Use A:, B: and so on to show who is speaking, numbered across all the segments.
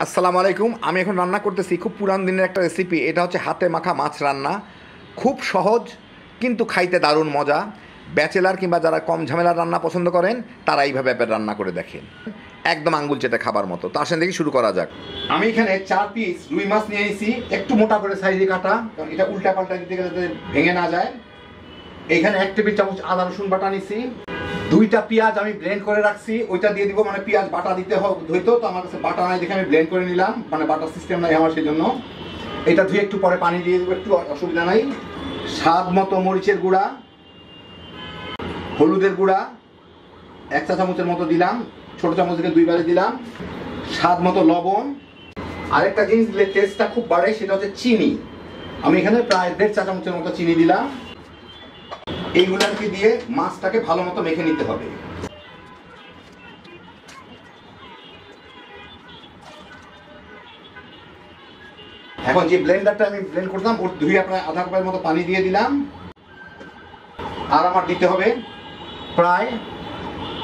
A: আসসালামু আলাইকুম। আমি এখন রান্না করতেছি খুব পুরান দিনের একটা রেসিপি। এটা হচ্ছে হাতে মাখা মাছ রান্না। খুব সহজ কিন্তু খাইতে দারুণ মজা। ব্যাচেলার কিংবা যারা কম ঝামেলার রান্না পছন্দ করেন তারা এইভাবে রান্না করে দেখেন, একদম আঙ্গুল চেটে খাবার মতো। তো আসেন দেখি শুরু করা যাক। আমি এখানে 4 পিস রুই মাছ নিয়ে নিয়েছি, একটু মোটা করে সাইজে কাটা, কারণ এটা উল্টা পাল্টা দিতে গেলে যাতে ভেঙে না যায়। এখানে 1 টেবিল চামচ আদা রসুন বাটা নিছি, 2টা পেঁয়াজ আমি ব্লেন্ড করে রাখছি, ওইটা দিয়ে দিব। মানে পেঁয়াজ বাটা দিতে হইতো, তো আমার কাছে বাটা নাই দেখে আমি ব্লেন্ড করে নিলাম, মানে বাটার সিস্টেম নাই আমার, সেই জন্য এটা ধুয়ে একটু পরে পানি দিয়ে দেবো, একটু অসুবিধা নাই। স্বাদ মতো মরিচের গুঁড়া, হলুদের গুঁড়া 1 চা চামচের মতো দিলাম, ছোট চামচ থেকে 2 বারে দিলাম। স্বাদ মতো লবণ। আরেকটা জিনিস দিলে টেস্টটা খুব বাড়ে, সেটা হচ্ছে চিনি। আমি এখানে প্রায় 1.5 চা চামচের মতো চিনি দিলাম। এইগুলাকে দিয়ে মাছটাকে ভালো মতো মেখে নিতে হবে। এখন যে ব্লেন্ডারটা আমি ব্লেন্ড করতাম ওর ধুয়ে প্রায় আধা কাপের মতো পানি দিয়ে দিলাম। আর আমার দিতে হবে প্রায়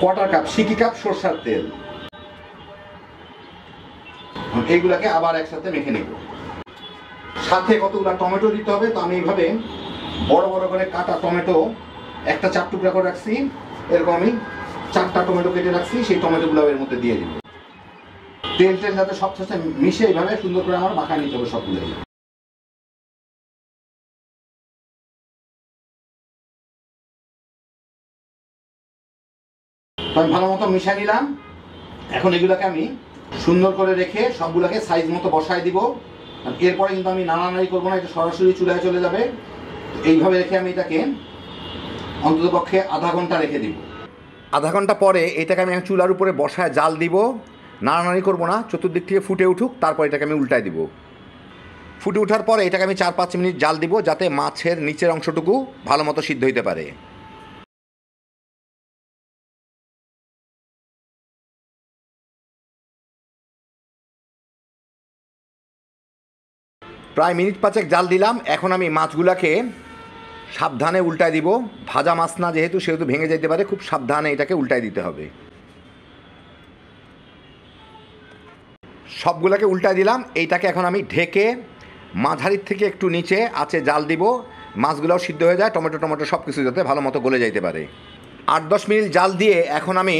A: 1/4 কাপ সিকি কাপ সরষের তেল। এইগুলাকে আবার একসাথে মেখে নেব। সাথে কতগুলো টমেটো দিতে হবে, তো আমি এইভাবে বড় বড় করে কাটা টমেটো একটা 4 টুকরা করে রাখছি। এরকম আমি 4টা টমেটো কেটে রাখছি, সেই টমেটোগুলো এর মধ্যে দিয়ে দিব। তেল যাতে সব সাথে মিশে এইভাবে সুন্দর করে আমার মাখায় নিতে হবে সবগুলোই। আমি ভালো মতো মিশিয়ে নিলাম। এখন এগুলোকে আমি সুন্দর করে রেখে সবগুলোকে সাইজ মতো বসায় দিব। এরপরে কিন্তু আমি নাড়ানাড়ি করবো না, এটা সরাসরি চুলায় চলে যাবে। এইভাবে রেখে আমি এটাকে অন্ততপক্ষে আধা ঘন্টা রেখে দিব। আধা ঘন্টা পরে এটাকে আমি চুলার উপরে বসায় জাল দিব, নাড়ানাড়ি করবো না, চতুর্দিক থেকে ফুটে উঠুক, তারপর এটাকে আমি উল্টায় দিব। ফুটে ওঠার পরে এটাকে আমি 4-5 মিনিট জাল দিব, যাতে মাছের নিচের অংশটুকু ভালো মতো সিদ্ধ হইতে পারে। প্রায় মিনিট 5 জাল দিলাম। এখন আমি মাছগুলাকে সাবধানে উল্টায় দিব। ভাজা মাছ না যেহেতু, সেহেতু ভেঙে যেতে পারে, খুব সাবধানে এটাকে উল্টায় দিতে হবে। সবগুলোকে উল্টায় দিলাম। এইটাকে এখন আমি ঢেকে মাঝারির থেকে একটু নিচে আছে জাল দিব, মাছগুলোও সিদ্ধ হয়ে যায়, টমেটো সব কিছু যাতে ভালো মতো গলে যাইতে পারে। 8-10 মিনিট জাল দিয়ে এখন আমি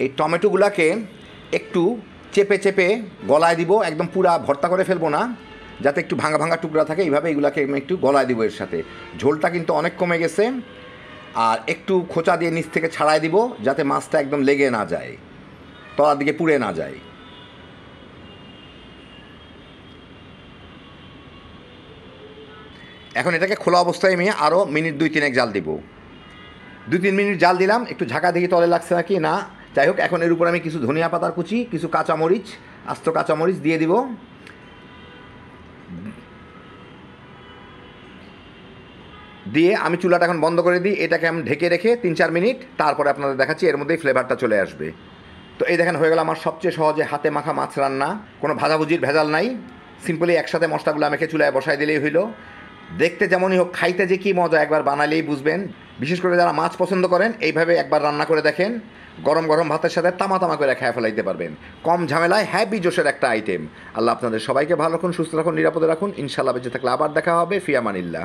A: এই টমেটোগুলোকে একটু চেপে চেপে গলায় দিব, একদম পুরা ভর্তা করে ফেলবো না, যাতে একটু ভাঙা ভাঙা টুকরা থাকে। এইভাবে এগুলাকে আমি একটু গলায় দিব। এর সাথে ঝোলটা কিন্তু অনেক কমে গেছে। আর একটু খোঁচা দিয়ে নিচ থেকে ছাড়াই দিব, যাতে মাছটা একদম লেগে না যায়, তলার দিকে পুড়ে না যায়। এখন এটাকে খোলা অবস্থায় আমি আরও মিনিট 2-3 জাল দিব। 2-3 মিনিট জাল দিলাম, একটু ঝাঁকা দেখি তলে লাগছে নাকি না। যাই হোক, এখন এর উপর আমি কিছু ধনিয়া পাতার কুচি, কিছু কাঁচামরিচ, আস্ত কাঁচামরিচ দিয়ে দিব। দিয়ে আমি চুলাটা এখন বন্ধ করে দিই। এটাকে আমি ঢেকে রেখে 3-4 মিনিট, তারপরে আপনাদের দেখাচ্ছি, এর মধ্যেই ফ্লেভারটা চলে আসবে। তো এই দেখেন, হয়ে গেল আমার সবচেয়ে সহজে হাতে মাখা মাছ রান্না। কোনো ভাজাভুজির ভেজাল নাই, সিম্পলি একসাথে মশলাগুলো মেখে চুলায় বসায় দিলেই হইলো। দেখতে যেমনই হোক, খাইতে যে কী মজা একবার বানালেই বুঝবেন। বিশেষ করে যারা মাছ পছন্দ করেন, এইভাবে একবার রান্না করে দেখেন, গরম গরম ভাতের সাথে তামা তামা করে খেয়ে ফেলাইতে পারবেন। কম ঝামেলায় হ্যাপি জোশের একটা আইটেম। আল্লাহ আপনাদের সবাইকে ভালো রাখুন, সুস্থ রাখুন, নিরাপদে রাখুন। ইনশাআল্লাহ বেঁচে থাকলে আবার দেখা হবে। ফি আমানিল্লাহ।